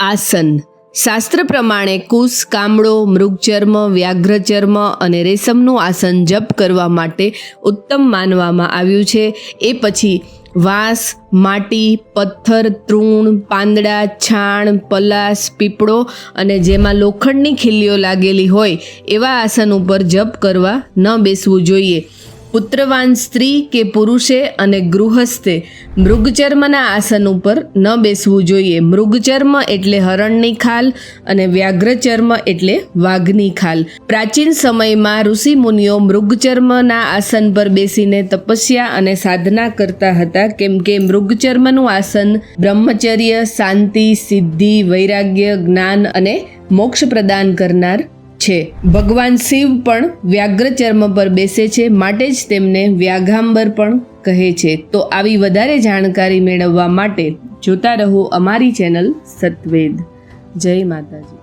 આસન શાસ્ત્ર પ્રમાણે કુશ, કામળો, મૃગચર્મ, વ્યાઘ્રચર્મ અને રેશમનું આસન જપ કરવા માટે ઉત્તમ માનવામાં આવ્યું છે. એ પછી વાંસ, માટી, પથ્થર, તૃણ, પાંદડા, છાણ, પલાસ, પીપળો અને જેમાં લોખંડની ખીલીઓ લાગેલી હોય એવા આસન ઉપર જપ કરવા ન બેસવું જોઈએ. પુત્રવાન સ્ત્રી કે પુરુષે અને ગૃહસ્થે મૃગચર્મના આસન ઉપર ન બેસવું જોઈએ. મૃગચર્મ એટલે હરણની ખાલ અને વ્યાઘ્રચર્મ એટલે વાઘની ખાલ. પ્રાચીન સમયમાં ઋષિ મુનિઓ મૃગચર્મના આસન પર બેસીને તપસ્યા અને સાધના કરતા હતા, કેમ કે મૃગચર્મનું આસન બ્રહ્મચર્ય, શાંતિ, સિદ્ધિ, વૈરાગ્ય, જ્ઞાન અને મોક્ષ પ્રદાન કરનાર છે. ભગવાન શિવ પણ વ્યાઘ્રચર્મ પર બેસે છે, માટે જ તેમને વ્યાઘાંબર પણ કહે છે. તો આવી વધારે જાણકારી મેળવવા માટે જોતા રહો અમારી ચેનલ સત્વેદ. જય માતાજી.